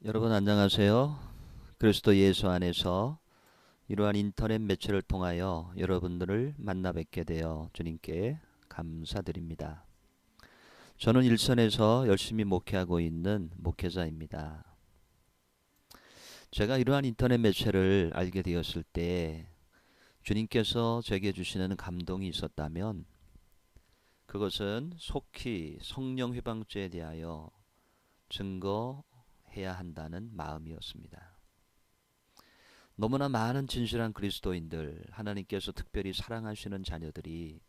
여러분 안녕하세요. 그리스도 예수 안에서 이러한 인터넷 매체를 통하여 여러분들을 만나 뵙게 되어 주님께 감사드립니다. 저는 일선에서 열심히 목회하고 있는 목회자입니다. 제가 이러한 인터넷 매체를 알게 되었을 때 주님께서 제게 주시는 감동이 있었다면 그것은 속히 성령 회방죄에 대하여 증거해야 한다는 마음이었습니다. 너무나 많은 진실한 그리스도인들, 하나님께서 특별히 사랑하시는 자녀들이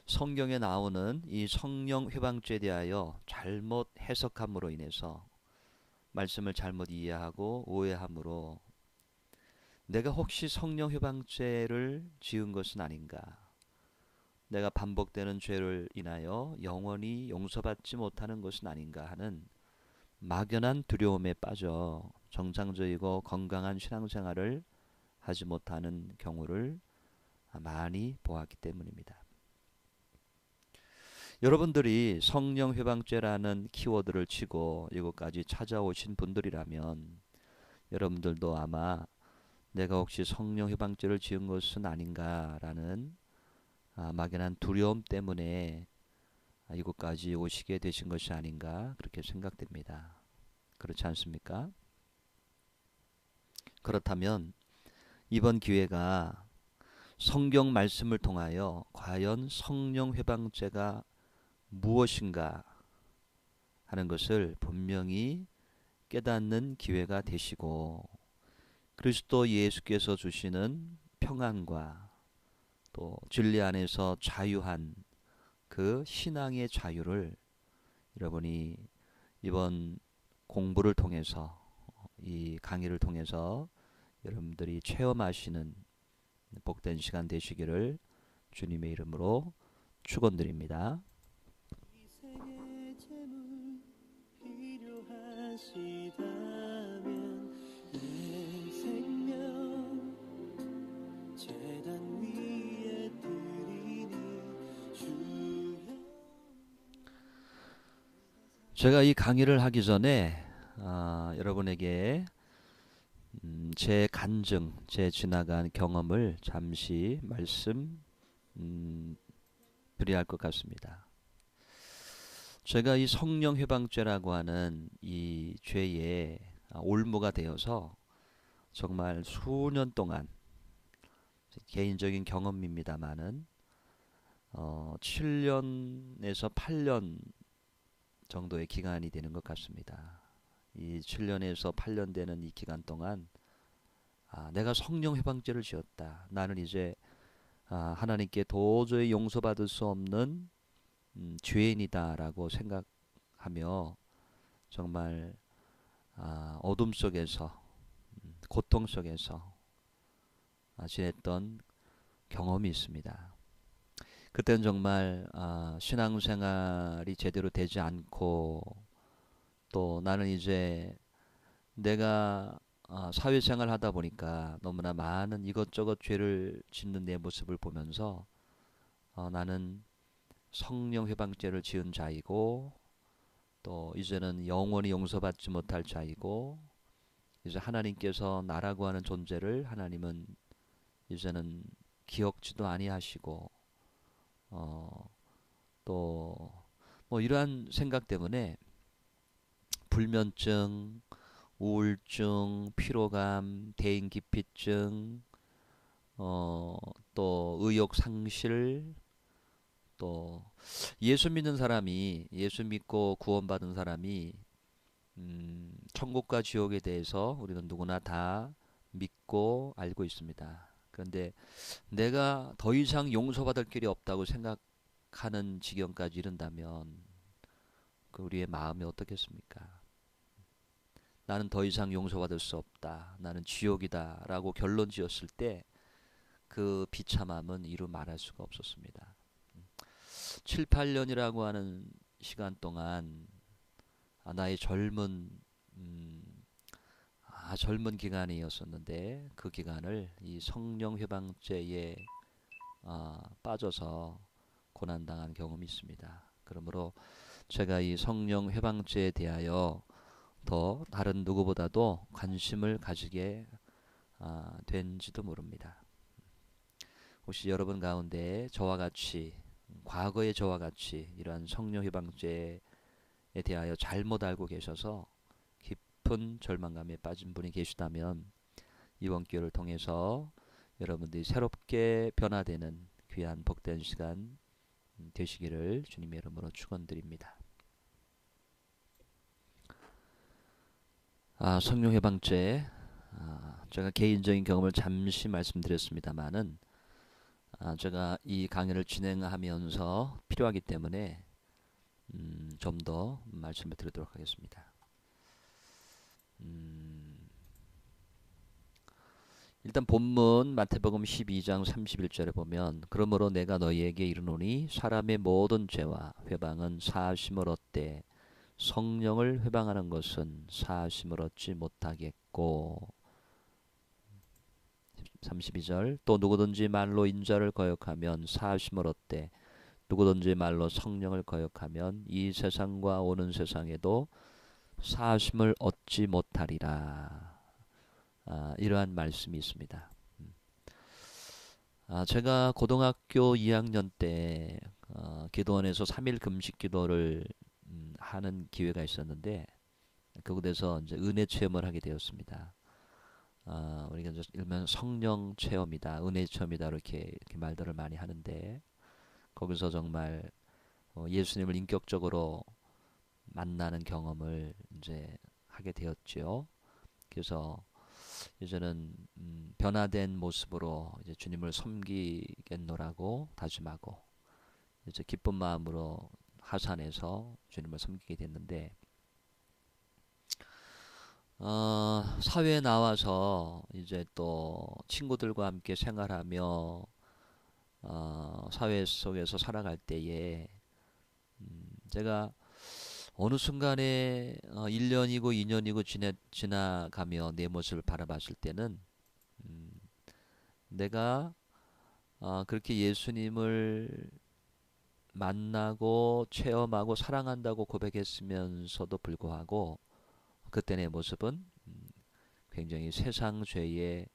성경에 나오는 이 성령 회방죄에 대하여 잘못 해석함으로 인해서 말씀을 잘못 이해하고 오해함으로 내가 혹시 성령 회방죄를 지은 것은 아닌가? 내가 반복되는 죄를 인하여 영원히 용서받지 못하는 것은 아닌가 하는 막연한 두려움에 빠져 정상적이고 건강한 신앙생활을 하지 못하는 경우를 많이 보았기 때문입니다. 여러분들이 성령 회방죄라는 키워드를 치고 이곳까지 찾아오신 분들이라면 여러분들도 아마 내가 혹시 성령 회방죄를 지은 것은 아닌가라는 막연한 두려움 때문에 이곳까지 오시게 되신 것이 아닌가 그렇게 생각됩니다. 그렇지 않습니까? 그렇다면 이번 기회가 성경 말씀을 통하여 과연 성령 회방죄가 무엇인가 하는 것을 분명히 깨닫는 기회가 되시고 그리스도 예수께서 주시는 평안과 또 진리 안에서 자유한 그 신앙의 자유를 여러분이 이번 공부를 통해서 이 강의를 통해서 여러분들이 체험하시는 복된 시간 되시기를 주님의 이름으로 축원드립니다. 제가 이 강의를 하기 전에 여러분에게 제 간증, 제 지나간 경험을 잠시 말씀 드려야 할 것 같습니다. 제가 이 성령 회방죄라고 하는 이 죄에 올무가 되어서 정말 수년 동안 개인적인 경험입니다만은 7년에서 8년 정도의 기간이 되는 것 같습니다. 이 7년에서 8년 되는 이 기간 동안 내가 성령 회방죄를 지었다. 나는 이제 하나님께 도저히 용서받을 수 없는 죄인이다라고 생각하며 정말 어둠 속에서 고통 속에서 지냈던 경험이 있습니다. 그때는 정말 신앙생활이 제대로 되지 않고 또 나는 이제 내가 사회생활 하다 보니까 너무나 많은 이것저것 죄를 짓는 내 모습을 보면서 나는 성령 회방죄를 지은 자이고 또 이제는 영원히 용서받지 못할 자이고 이제 하나님께서 나라고 하는 존재를 하나님은 이제는 기억지도 아니하시고 또 뭐 이러한 생각 때문에 불면증, 우울증, 피로감, 대인기피증, 또 의욕 상실, 또 예수 믿는 사람이 예수 믿고 구원받은 사람이 천국과 지옥에 대해서 우리는 누구나 다 믿고 알고 있습니다. 그런데 내가 더 이상 용서받을 길이 없다고 생각하는 지경까지 이른다면 그 우리의 마음이 어떻겠습니까? 나는 더 이상 용서받을 수 없다. 나는 지옥이다. 라고 결론 지었을 때 그 비참함은 이루 말할 수가 없었습니다. 7, 8년이라고 하는 시간 동안 나의 젊은 기간이었었는데 그 기간을 이 성령 회방죄에 빠져서 고난당한 경험이 있습니다. 그러므로 제가 이 성령 회방죄에 대하여 더 다른 누구보다도 관심을 가지게 된지도 모릅니다. 혹시 여러분 가운데 저와 같이 과거의 저와 같이 이러한 성령 회방죄에 대하여 잘못 알고 계셔서 깊은 절망감에 빠진 분이 계시다면 이번 기회를 통해서 여러분들이 새롭게 변화되는 귀한 복된 시간 되시기를 주님의 이름으로 축원드립니다. 성령 회방죄, 제가 개인적인 경험을 잠시 말씀드렸습니다만은 제가 이 강의를 진행하면서 필요하기 때문에 좀 더 말씀을 드리도록 하겠습니다. 일단 본문 마태복음 12장 31절에 보면 그러므로 내가 너희에게 이르노니 사람의 모든 죄와 회방은 사하심을 얻되 성령을 회방하는 것은 사하심을 얻지 못하겠고 32절 또 누구든지 말로 인자를 거역하면 사하심을 얻되 누구든지 말로 성령을 거역하면 이 세상과 오는 세상에도 사하심을 얻지 못하리라. 이러한 말씀이 있습니다. 제가 고등학교 2학년 때 기도원에서 3일 금식 기도를 하는 기회가 있었는데 그곳에서 이제 은혜 체험을 하게 되었습니다. 우리가 이제 일명 성령 체험이다, 은혜 체험이다 이렇게 말들을 많이 하는데 거기서 정말 예수님을 인격적으로 만나는 경험을 이제 하게 되었지요. 그래서 이제는 변화된 모습으로 이제 주님을 섬기겠노라고 다짐하고 이제 기쁜 마음으로 하산해서 주님을 섬기게 됐는데 사회에 나와서 이제 또 친구들과 함께 생활하며 사회 속에서 살아갈 때에 제가 어느 순간에 1년이고 2년이고 지나가며 내 모습을 바라봤을 때는 내가 그렇게 예수님을 만나고 체험하고 사랑한다고 고백했으면서도 불구하고 그때 내 모습은 굉장히 세상 죄에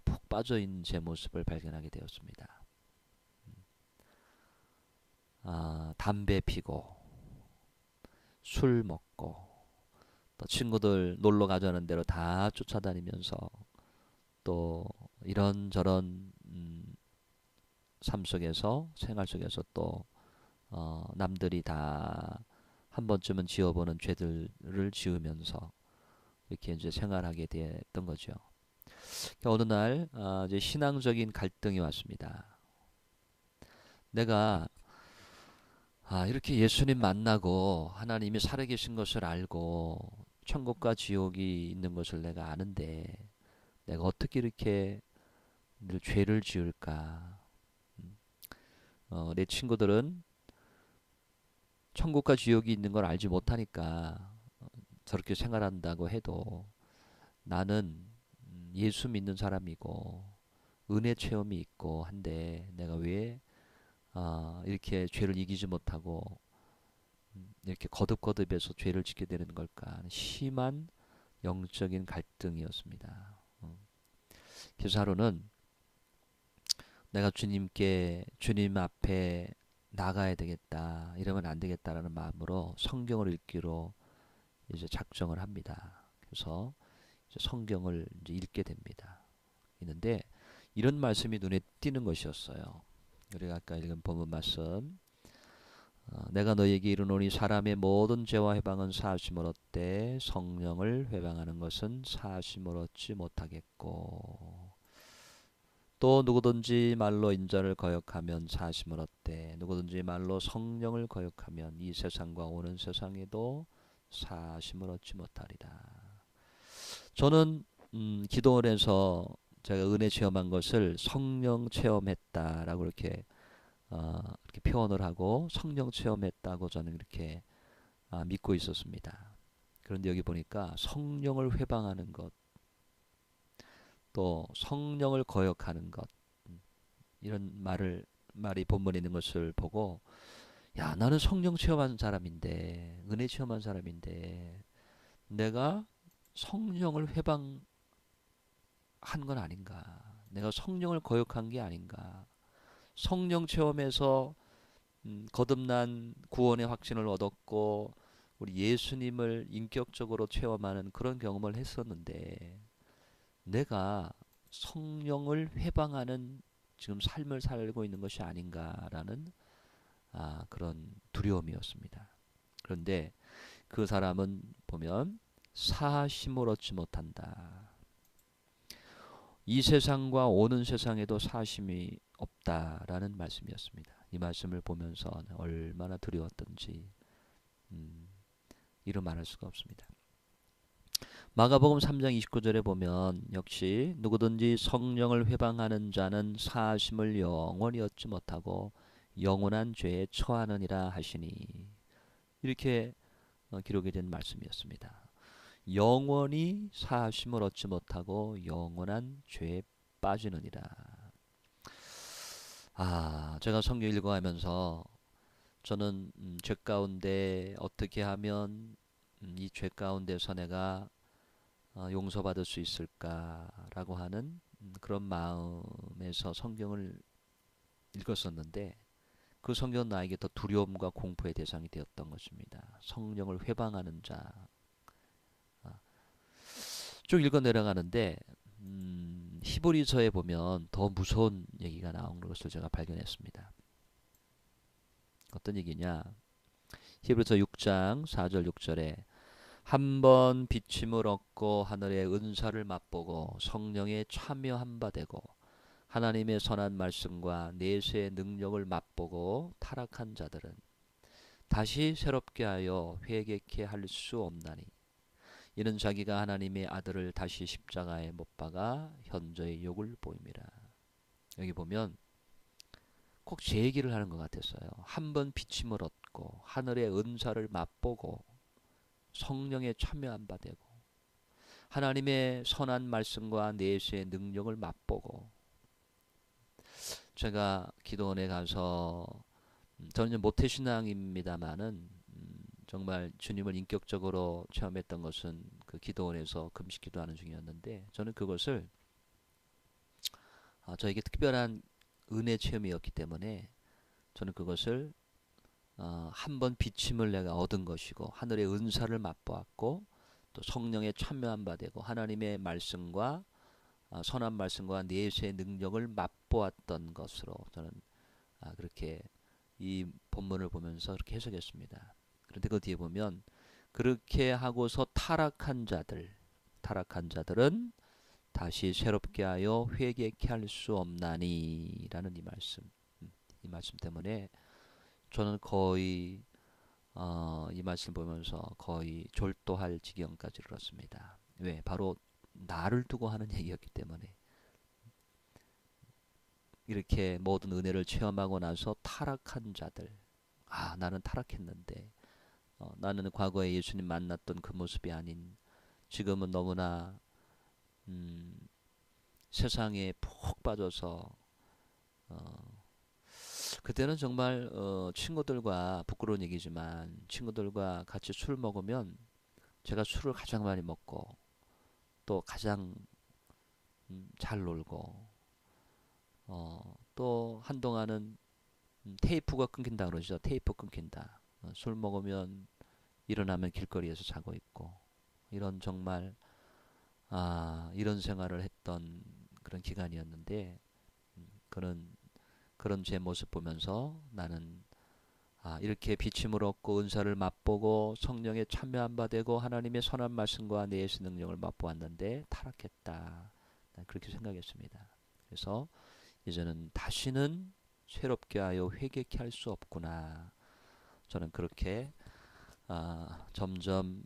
푹 빠져있는 제 모습을 발견하게 되었습니다. 담배 피고 술 먹고 또 친구들 놀러 가자는 대로 다 쫓아다니면서 또 이런저런 삶 속에서 생활 속에서 또 남들이 다 한 번쯤은 지어보는 죄들을 지으면서 이렇게 이제 생활하게 됐던 거죠. 어느 날 이제 신앙적인 갈등이 왔습니다. 내가 이렇게 예수님 만나고 하나님이 살아계신 것을 알고 천국과 지옥이 있는 것을 내가 아는데 내가 어떻게 이렇게 늘 죄를 지을까? 내 친구들은 천국과 지옥이 있는 걸 알지 못하니까 저렇게 생활한다고 해도 나는 예수 믿는 사람이고 은혜 체험이 있고 한데 내가 왜 이렇게 죄를 이기지 못하고 이렇게 거듭거듭해서 죄를 짓게 되는 걸까? 심한 영적인 갈등이었습니다. 그래서 하루는 내가 주님 앞에 나가야 되겠다. 이러면 안 되겠다라는 마음으로 성경을 읽기로 이제 작정을 합니다. 그래서 이제 성경을 이제 읽게 됩니다. 있는데 이런 말씀이 눈에 띄는 것이었어요. 우리가 아까 읽은 본문 말씀 내가 너에게 이르노니 사람의 모든 죄와 회방은 사하심을 얻되 성령을 회방하는 것은 사하심을 얻지 못하겠고 또 누구든지 말로 인자를 거역하면 사하심을 얻되 누구든지 말로 성령을 거역하면 이 세상과 오는 세상에도 사하심을 얻지 못하리라. 저는 기도원에서 제가 은혜 체험한 것을 성령 체험했다라고 이렇게 표현을 하고 성령 체험했다고 저는 이렇게 믿고 있었습니다. 그런데 여기 보니까 성령을 회방하는 것, 또 성령을 거역하는 것 이런 말이 본문에 있는 것을 보고 야 나는 성령 체험한 사람인데 은혜 체험한 사람인데 내가 성령을 회방한 건 아닌가? 내가 성령을 거역한 게 아닌가? 성령 체험에서 거듭난 구원의 확신을 얻었고 우리 예수님을 인격적으로 체험하는 그런 경험을 했었는데 내가 성령을 회방하는 지금 삶을 살고 있는 것이 아닌가라는 그런 두려움이었습니다. 그런데 그 사람은 보면 사심을 얻지 못한다. 이 세상과 오는 세상에도 사심이 없다라는 말씀이었습니다. 이 말씀을 보면서 얼마나 두려웠던지 이루 말할 수가 없습니다. 마가복음 3장 29절에 보면 역시 누구든지 성령을 회방하는 자는 사심을 영원히 얻지 못하고 영원한 죄에 처하느니라 하시니 이렇게 기록이 된 말씀이었습니다. 영원히 사심을 얻지 못하고 영원한 죄에 빠지느니라. 제가 성경 읽어가면서 저는 죄 가운데 어떻게 하면 이 죄 가운데서 내가 용서받을 수 있을까라고 하는 그런 마음에서 성경을 읽었었는데 그 성경은 나에게 더 두려움과 공포의 대상이 되었던 것입니다. 성령을 회방하는 자. 쭉 읽어 내려가는데 히브리서에 보면 더 무서운 얘기가 나온 것을 제가 발견했습니다. 어떤 얘기냐? 히브리서 6장 4절 6절에 한 번 비침을 얻고 하늘의 은사를 맛보고 성령에 참여한 바 되고 하나님의 선한 말씀과 내세의 능력을 맛보고 타락한 자들은 다시 새롭게 하여 회개케 할 수 없나니 이는 자기가 하나님의 아들을 다시 십자가에 못 박아 현저히 욕을 보임이라. 여기 보면 꼭 제 얘기를 하는 것 같았어요. 한 번 비침을 얻고 하늘의 은사를 맛보고 성령에 참여한 바 되고 하나님의 선한 말씀과 내세의 능력을 맛보고 제가 기도원에 가서 저는 모태신앙입니다마는 정말 주님을 인격적으로 체험했던 것은 그 기도원에서 금식 기도하는 중이었는데 저는 그것을 저에게 특별한 은혜 체험이었기 때문에 저는 그것을 한 번 비침을 내가 얻은 것이고 하늘의 은사를 맛보았고 또 성령에 참여한 바 되고 하나님의 말씀과 선한 말씀과 내세의 능력을 맛보았던 것으로 저는 그렇게 이 본문을 보면서 그렇게 해석했습니다. 그런데 그 뒤에 보면 그렇게 하고서 타락한 자들은 다시 새롭게 하여 회개케 할 수 없나니 라는 이 말씀 때문에 저는 거의 이 말씀 보면서 거의 졸도할 지경까지 이르렀습니다. 왜? 바로 나를 두고 하는 얘기였기 때문에 이렇게 모든 은혜를 체험하고 나서 타락한 자들 나는 타락했는데 나는 과거에 예수님 만났던 그 모습이 아닌 지금은 너무나 세상에 푹 빠져서 그때는 정말 친구들과 부끄러운 얘기지만 친구들과 같이 술 먹으면 제가 술을 가장 많이 먹고 또 가장 잘 놀고 또 한동안은 테이프가 끊긴다 그러죠. 테이프 끊긴다. 술 먹으면 일어나면 길거리에서 자고 있고 이런 정말 이런 생활을 했던 그런 기간이었는데 그런 제 모습 보면서 나는 이렇게 비침을 얻고 은사를 맛보고 성령에 참여한 바 되고 하나님의 선한 말씀과 내세 능력을 맛보았는데 타락했다. 난 그렇게 생각했습니다. 그래서 이제는 다시는 새롭게 하여 회개케 할 수 없구나. 저는 그렇게 점점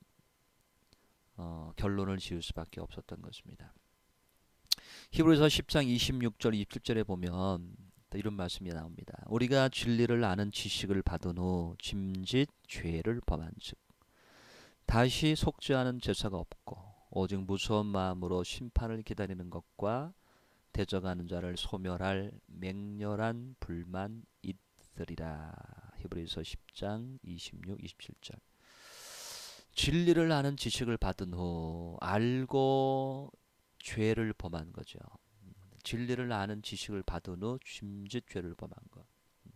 결론을 지을 수밖에 없었던 것입니다. 히브리서 10장 26절 27절에 보면 이런 말씀이 나옵니다. 우리가 진리를 아는 지식을 받은 후 짐짓 죄를 범한즉 다시 속죄하는 제사가 없고 오직 무서운 마음으로 심판을 기다리는 것과 대적하는 자를 소멸할 맹렬한 불만 있으리라. 히브리서 10장 26, 27절. 진리를 아는 지식을 받은 후 알고 죄를 범한 거죠. 진리를 아는 지식을 받은 후 짐짓 죄를 범한 것.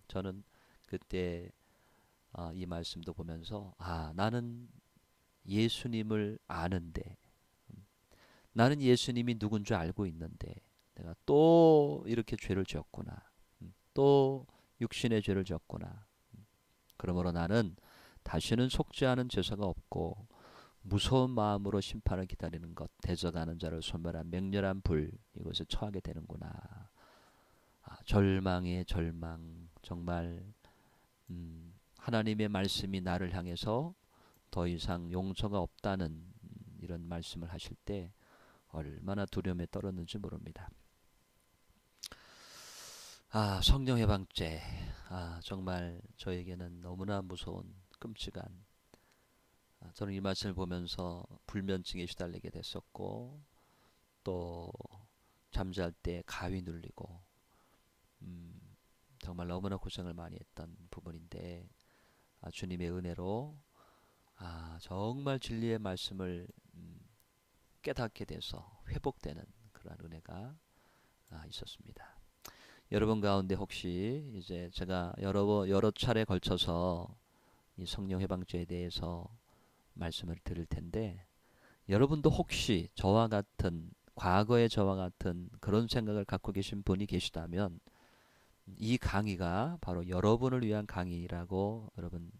저는 그때 이 말씀도 보면서 나는 예수님을 아는데, 나는 예수님이 누군 줄 알고 있는데 내가 또 이렇게 죄를 지었구나. 또 육신의 죄를 지었구나. 그러므로 나는 다시는 속지 않은 제사가 없고 무서운 마음으로 심판을 기다리는 것, 대적하는 자를 소멸한 맹렬한 불, 이것에 처하게 되는구나. 절망의 절망. 정말 하나님의 말씀이 나를 향해서 더 이상 용서가 없다는 이런 말씀을 하실 때 얼마나 두려움에 떨었는지 모릅니다. 성령 해방죄. 정말 저에게는 너무나 무서운 끔찍한, 저는 이 말씀을 보면서 불면증에 시달리게 됐었고, 또 잠잘 때 가위 눌리고, 정말 너무나 고생을 많이 했던 부분인데, 주님의 은혜로 정말 진리의 말씀을 깨닫게 돼서 회복되는 그러한 은혜가 있었습니다. 여러분 가운데 혹시 이제 제가 여러 차례 걸쳐서 이 성령 해방죄에 대해서 말씀을 드릴 텐데, 여러분도 혹시 저와 같은, 과거의 저와 같은 그런 생각을 갖고 계신 분이 계시다면 이 강의가 바로 여러분을 위한 강의라고 여러분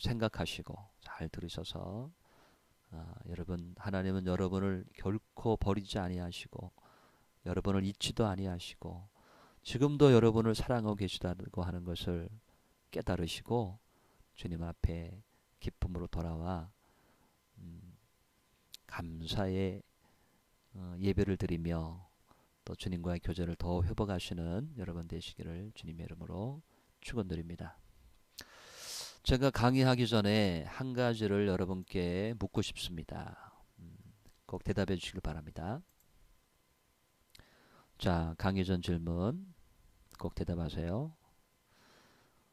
생각하시고 잘 들으셔서, 여러분, 하나님은 여러분을 결코 버리지 아니하시고 여러분을 잊지도 아니하시고 지금도 여러분을 사랑하고 계시다고 하는 것을 깨달으시고 주님 앞에 기쁨으로 돌아와 감사의 예배를 드리며 또 주님과의 교제를 더 회복하시는 여러분 되시기를 주님의 이름으로 축원드립니다. 제가 강의하기 전에 한 가지를 여러분께 묻고 싶습니다. 꼭 대답해 주시길 바랍니다. 자, 강의 전 질문 꼭 대답하세요.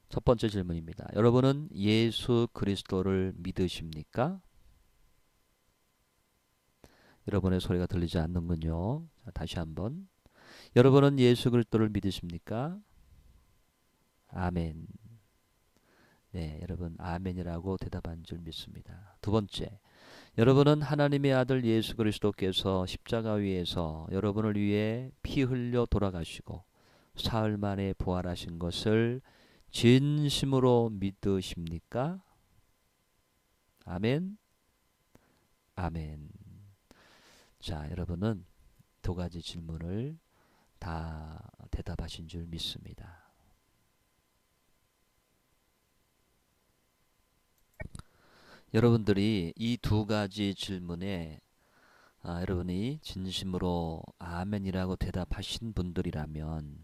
첫 번째 질문입니다. 여러분은 예수 그리스도를 믿으십니까? 여러분의 소리가 들리지 않는군요. 자, 다시 한번. 여러분은 예수 그리스도를 믿으십니까? 아멘. 네, 여러분 아멘이라고 대답한 줄 믿습니다. 두 번째, 여러분은 하나님의 아들 예수 그리스도께서 십자가 위에서 여러분을 위해 피 흘려 돌아가시고 사흘 만에 부활하신 것을 진심으로 믿으십니까? 아멘. 아멘. 자, 여러분은 두 가지 질문을 다 대답하신 줄 믿습니다. 여러분들이 이 두 가지 질문에 여러분이 진심으로 아멘이라고 대답하신 분들이라면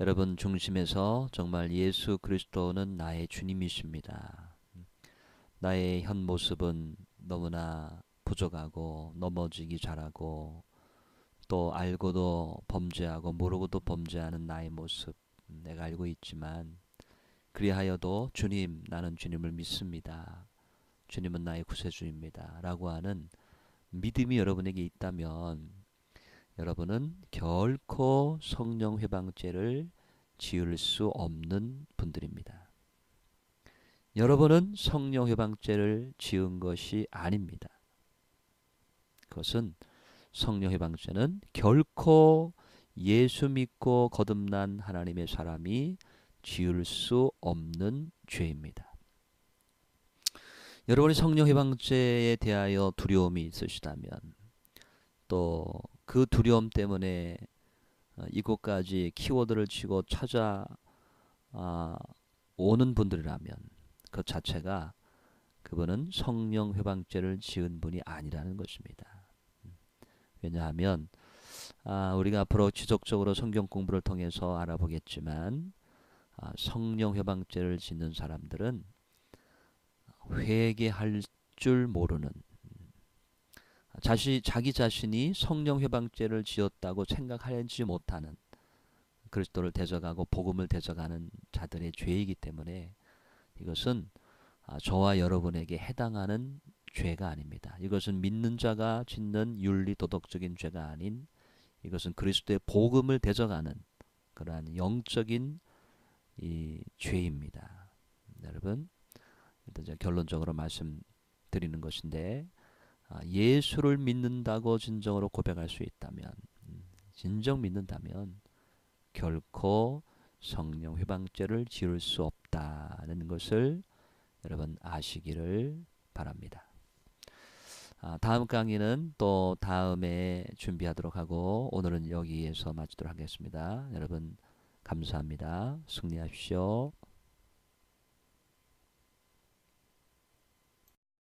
여러분 중심에서 정말 예수 그리스도는 나의 주님이십니다. 나의 현 모습은 너무나 부족하고 넘어지기 잘하고 또 알고도 범죄하고 모르고도 범죄하는 나의 모습 내가 알고 있지만, 그리하여도 주님, 나는 주님을 믿습니다. 주님은 나의 구세주입니다. 라고 하는 믿음이 여러분에게 있다면 여러분은 결코 성령 회방죄를 지을 수 없는 분들입니다. 여러분은 성령 회방죄를 지은 것이 아닙니다. 그것은 성령 회방죄는 결코 예수 믿고 거듭난 하나님의 사람이 지을 수 없는 죄입니다. 여러분이 성령 회방죄에 대하여 두려움이 있으시다면, 또 그 두려움 때문에 이곳까지 키워드를 치고 찾아 오는 분들이라면 그 자체가 그분은 성령 회방죄를 지은 분이 아니라는 것입니다. 왜냐하면 우리가 앞으로 지속적으로 성경 공부를 통해서 알아보겠지만 성령 회방죄를 짓는 사람들은 회개할 줄 모르는, 자기 자신이 성령 회방죄를 지었다고 생각하지 못하는, 그리스도를 대적하고 복음을 대적하는 자들의 죄이기 때문에 이것은 저와 여러분에게 해당하는 죄가 아닙니다. 이것은 믿는 자가 짓는 윤리 도덕적인 죄가 아닌, 이것은 그리스도의 복음을 대적하는 그러한 영적인 이 죄입니다. 여러분, 일단 제가 결론적으로 말씀드리는 것인데, 예수를 믿는다고 진정으로 고백할 수 있다면, 진정 믿는다면 결코 성령 회방죄를 지을 수 없다는 것을 여러분 아시기를 바랍니다. 다음 강의는 또 다음에 준비하도록 하고, 오늘은 여기에서 마치도록 하겠습니다. 여러분 감사합니다. 승리하십시오.